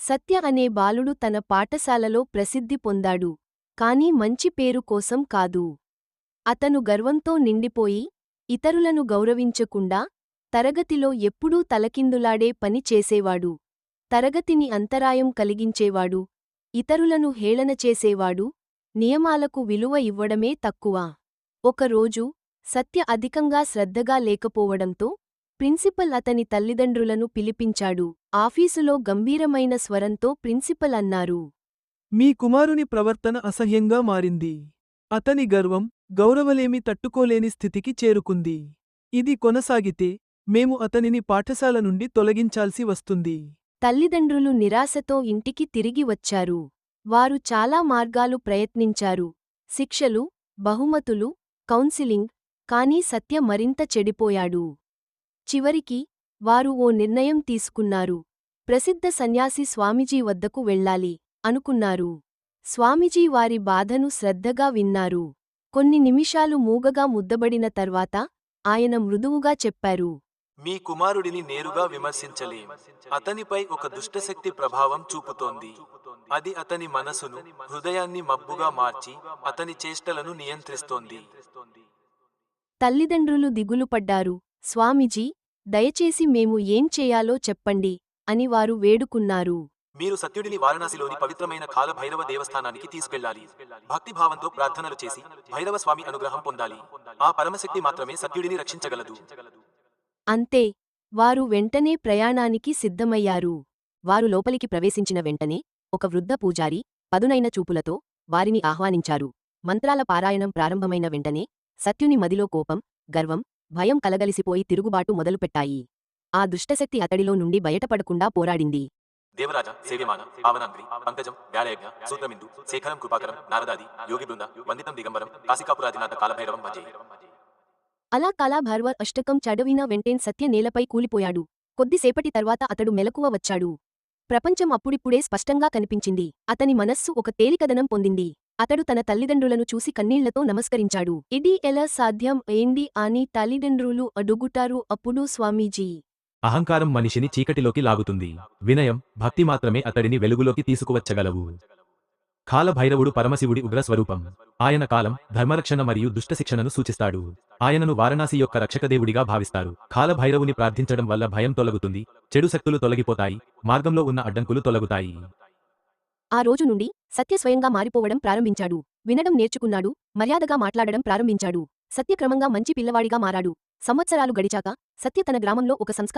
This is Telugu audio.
సత్య అనే బాలుడు తన పాఠశాలలో ప్రసిద్ధి పొందాడు. కాని మంచి పేరు కోసం కాదు. అతను గర్వంతో నిండిపోయి, ఇతరులను గౌరవించకుండా, తరగతిలో ఎప్పుడూ తలకిందులాడే పని చేసేవాడు. తరగతిని అంతరాయం కలిగించేవాడు. ఇతరులను హేళన చేసేవాడు. నియమాలకు విలువ ఇవ్వడమే తక్కువ. ఒకరోజు, సత్య అధికంగా శ్రద్ధగా లేకపోవడంతో, ప్రిన్సిపల్ అతని తల్లిదండ్రులను పిలిపించాడు. ఆఫీసులో గంభీరమైన స్వరంతో ప్రిన్సిపల్ అన్నారు. మీ కుమారుని ప్రవర్తన అసహ్యంగా మారింది. అతని గర్వం, గౌరవలేమి తట్టుకోలేని స్థితికి చేరుకుంది. ఇది కొనసాగితే, మేము అతనిని పాఠశాల నుండి తొలగించాల్సి వస్తుంది. తల్లిదండ్రులు నిరాశతో ఇంటికి తిరిగి వచ్చారు. వారు చాలా మార్గాలు ప్రయత్నించారు. శిక్షలు, బహుమతులు, కౌన్సిలింగ్, కానీ సత్య మరింత చెడిపోయాడు. చివరికి, వారు ఓ నిర్ణయం తీసుకున్నారు. ప్రసిద్ధ సన్యాసి స్వామీజీ వద్దకు వెళ్ళాలి అనుకున్నారు. స్వామీజీ వారి బాధను శ్రద్ధగా విన్నారు. కొన్ని నిమిషాలు మూగగా ముద్దబడిన తర్వాత, ఆయన మృదువుగా చెప్పారు. మీ కుమారుడిని నేరుగా విమర్శించలేం. అతనిపై ఒక దుష్టశక్తి ప్రభావం చూపుతోంది. అది అతని మనసును, హృదయాన్ని మబ్బుగా మార్చి, అతని చేష్టలను నియంత్రిస్తోంది. తల్లిదండ్రులు దిగులుపడ్డారు. స్వామీజీ, దయచేసి మేము ఏం చేయాలో చెప్పండి అని వారు వేడుకున్నారు. మీరు సత్యుడిని వారణాసిలోని పవిత్రమైన కాల భైరవ దేవస్థానానికి తీసుకెళ్లాలి. భక్తిభావంతో ప్రార్థనలు చేసి, భైరవ స్వామి అనుగ్రహం పొందాలి. ఆ పరమశక్తి మాత్రమే సత్యుడిని రక్షించగలదు. అంతే. వారు వెంటనే ప్రయాణానికి సిద్ధమయ్యారు. వారు లోపలికి ప్రవేశించిన వెంటనే, ఒక వృద్ధ పూజారి, పదునైన చూపులతో, వారిని ఆహ్వానించారు. మంత్రాల పారాయణం ప్రారంభమైన వెంటనే, సత్యుని మదిలో కోపం, గర్వం, భయం కలగలిసిపోయి తిరుగుబాటు మొదలుపెట్టాయి. ఆ దుష్టశక్తి అతడిలో నుండి బయటపడకుండా పోరాడింది. దేవరాజ, సేవ్యమాన, పావనాంగ్రి, పంకజం, వ్యాళయజ్ఞ, సూత్రమిందు, శేఖరం కృపాకరం, నారదాది, యోగి బృంద, వందితం దిగంబరం, కాశికాపురాధినాథ కాలభైరవం భజే. అలా కాలాభైరవ అష్టకం చదివిన వెంటనే సత్య నేలపై కూలిపోయాడు. కొద్దిసేపటి తర్వాత అతడు మెలకువ వచ్చాడు. ప్రపంచం అప్పుడిప్పుడే స్పష్టంగా కనిపించింది. అతని మనస్సు ఒక తేలికదనం పొందింది. అతడు తన తల్లిదండ్రులను చూసి కన్నీళ్లతో నమస్కరించాడు. ఇది ఎలా సాధ్యం ఏంది అని తల్లిదండ్రులు అడుగుటారు. అప్పుడు స్వామీజీ, అహంకారం మనిషిని చీకటిలోకి లాగుతుంది. వినయం, భక్తి మాత్రమే అతడిని వెలుగులోకి తీసుకువచ్చగలవు. కాలభైరవుడు పరమశివుడి ఉగ్రస్వరూపం. ఆయన కాలం, ధర్మరక్షణ మరియు దుష్టశిక్షణను సూచిస్తాడు. ఆయనను వారణాసి యొక్క రక్షకదేవుడిగా భావిస్తారు. కాలభైరవుని ప్రార్థించడం వల్ల భయం తొలగుతుంది, చెడు శక్తులు తొలగిపోతాయి, మార్గంలో ఉన్న అడ్డంకులు తొలగుతాయి. ఆ రోజు నుండి సత్య స్వయంగా మారిపోవడం ప్రారంభించాడు. వినడం నేర్చుకున్నాడు, మర్యాదగా మాట్లాడడం ప్రారంభించాడు. సత్య క్రమంగా మంచి పిల్లవాడిగా మారాడు. సంవత్సరాలు గడిచాక, సత్య తన గ్రామంలో ఒక సంస్కార